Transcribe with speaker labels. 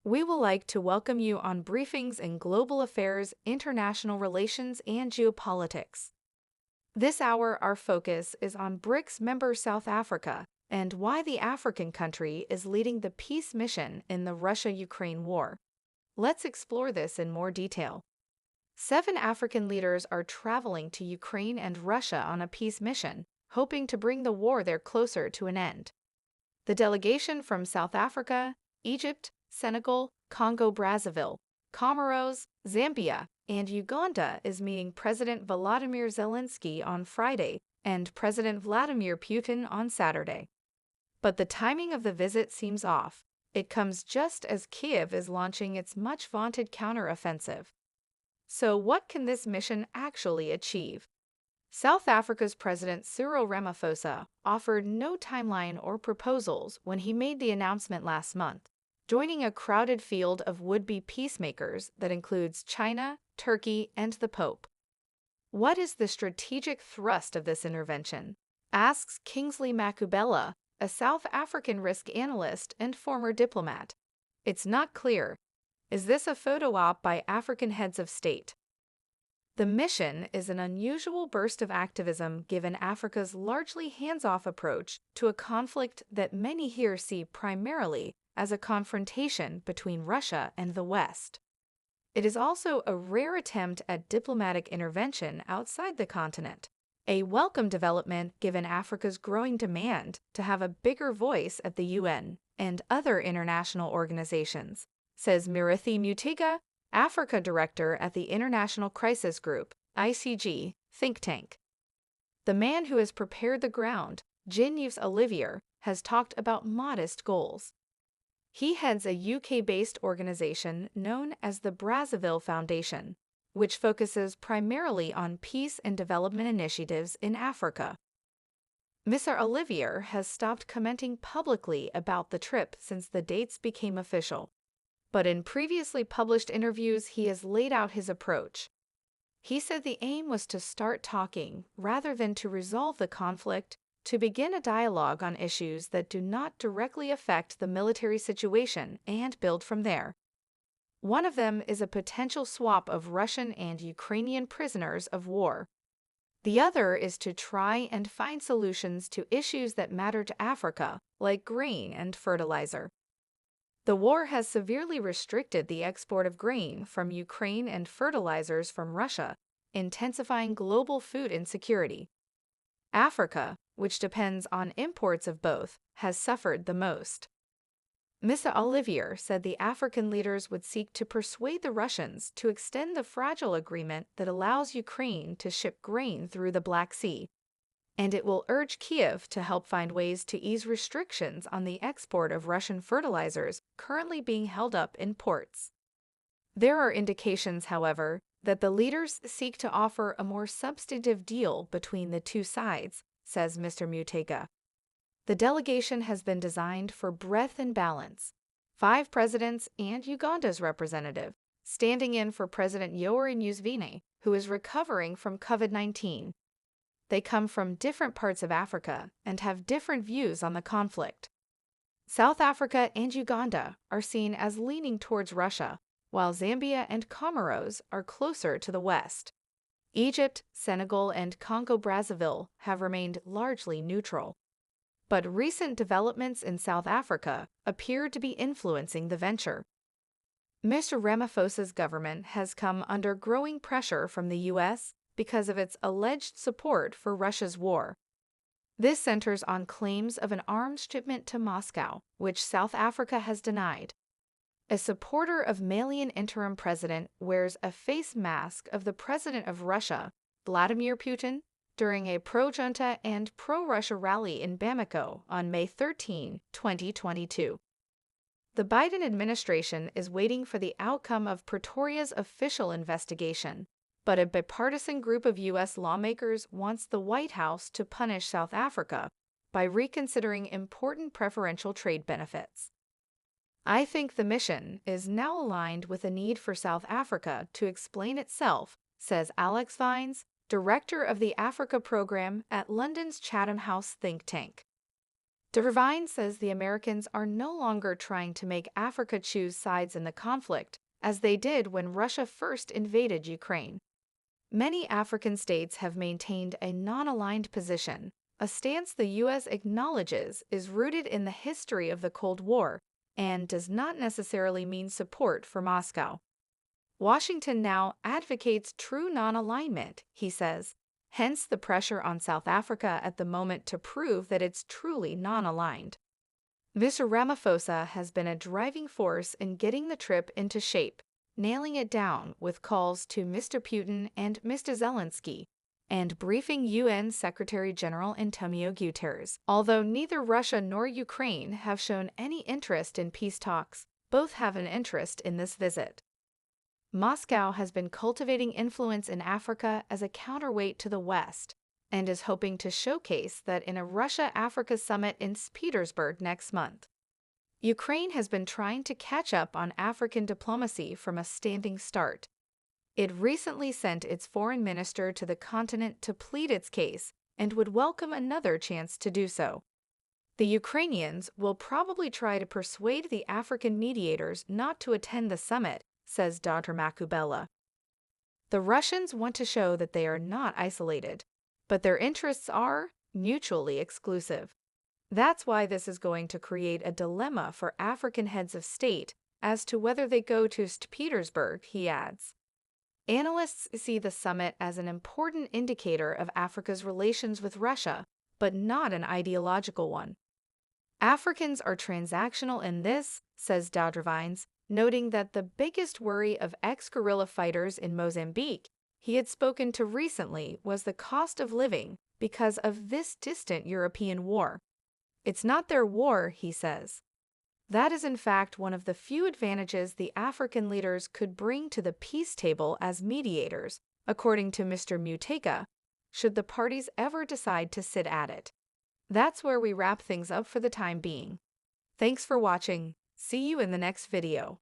Speaker 1: We would like to welcome you on briefings in global affairs, international relations, and geopolitics. This hour, our focus is on BRICS member South Africa and why the African country is leading the peace mission in the Russia-Ukraine war. Let's explore this in more detail. 7 African leaders are traveling to Ukraine and Russia on a peace mission, hoping to bring the war there closer to an end. The delegation from South Africa, Egypt, Senegal, Congo-Brazzaville, Comoros, Zambia, and Uganda is meeting President Volodymyr Zelensky on Friday and President Vladimir Putin on Saturday. But the timing of the visit seems off. It comes just as Kyiv is launching its much-vaunted counter-offensive. So what can this mission actually achieve? South Africa's President Cyril Ramaphosa offered no timeline or proposals when he made the announcement last month, joining a crowded field of would-be peacemakers that includes China, Turkey, and the Pope. What is the strategic thrust of this intervention? Asks Kingsley Makhubela, a South African risk analyst and former diplomat. It's not clear. Is this a photo op by African heads of state? The mission is an unusual burst of activism given Africa's largely hands-off approach to a conflict that many here see primarily as a confrontation between Russia and the West. It is also a rare attempt at diplomatic intervention outside the continent, a welcome development given Africa's growing demand to have a bigger voice at the UN and other international organizations, says Murithi Mutiga, Africa Director at the International Crisis Group, ICG, think tank. The man who has prepared the ground, Geopolitics Olivier, has talked about modest goals. He heads a UK-based organization known as the Brazzaville Foundation, which focuses primarily on peace and development initiatives in Africa. Mr. Olivier has stopped commenting publicly about the trip since the dates became official. But in previously published interviews, he has laid out his approach. He said the aim was to start talking rather than to resolve the conflict, to begin a dialogue on issues that do not directly affect the military situation and build from there. One of them is a potential swap of Russian and Ukrainian prisoners of war. The other is to try and find solutions to issues that matter to Africa, like grain and fertilizer. The war has severely restricted the export of grain from Ukraine and fertilizers from Russia, intensifying global food insecurity. Africa, which depends on imports of both, has suffered the most. Mr. Olivier said the African leaders would seek to persuade the Russians to extend the fragile agreement that allows Ukraine to ship grain through the Black Sea, and it will urge Kyiv to help find ways to ease restrictions on the export of Russian fertilizers currently being held up in ports. There are indications, however, that the leaders seek to offer a more substantive deal between the two sides, says Mr. Mutega. The delegation has been designed for breadth and balance. 5 presidents and Uganda's representative, standing in for President Yoweri Museveni, who is recovering from COVID-19. They come from different parts of Africa and have different views on the conflict. South Africa and Uganda are seen as leaning towards Russia, while Zambia and Comoros are closer to the West. Egypt, Senegal, and Congo-Brazzaville have remained largely neutral. But recent developments in South Africa appear to be influencing the venture. Mr. Ramaphosa's government has come under growing pressure from the U.S. because of its alleged support for Russia's war. This centers on claims of an arms shipment to Moscow, which South Africa has denied. A supporter of Malian interim president wears a face mask of the president of Russia, Vladimir Putin, during a pro-junta and pro-Russia rally in Bamako on May 13, 2022. The Biden administration is waiting for the outcome of Pretoria's official investigation, but a bipartisan group of U.S. lawmakers wants the White House to punish South Africa by reconsidering important preferential trade benefits. I think the mission is now aligned with a need for South Africa to explain itself, says Alex Vines, director of the Africa program at London's Chatham House think tank. Dervine says the Americans are no longer trying to make Africa choose sides in the conflict, as they did when Russia first invaded Ukraine. Many African states have maintained a non-aligned position, a stance the U.S. acknowledges is rooted in the history of the Cold War and does not necessarily mean support for Moscow. Washington now advocates true non-alignment, he says, hence the pressure on South Africa at the moment to prove that it's truly non-aligned. Mr. Ramaphosa has been a driving force in getting the trip into shape, nailing it down with calls to Mr. Putin and Mr. Zelensky, and briefing UN Secretary-General Antonio Guterres. Although neither Russia nor Ukraine have shown any interest in peace talks, both have an interest in this visit. Moscow has been cultivating influence in Africa as a counterweight to the West, and is hoping to showcase that in a Russia-Africa summit in St. Petersburg next month. Ukraine has been trying to catch up on African diplomacy from a standing start. It recently sent its foreign minister to the continent to plead its case and would welcome another chance to do so. The Ukrainians will probably try to persuade the African mediators not to attend the summit, says Dr. Makhubela. The Russians want to show that they are not isolated, but their interests are mutually exclusive. That's why this is going to create a dilemma for African heads of state as to whether they go to St. Petersburg, he adds. Analysts see the summit as an important indicator of Africa's relations with Russia, but not an ideological one. Africans are transactional in this, says Dervine, noting that the biggest worry of ex-guerrilla fighters in Mozambique he had spoken to recently was the cost of living because of this distant European war. It's not their war, he says. That is in fact one of the few advantages the African leaders could bring to the peace table as mediators, according to Mr. Muteka, should the parties ever decide to sit at it. That's where we wrap things up for the time being. Thanks for watching. See you in the next video.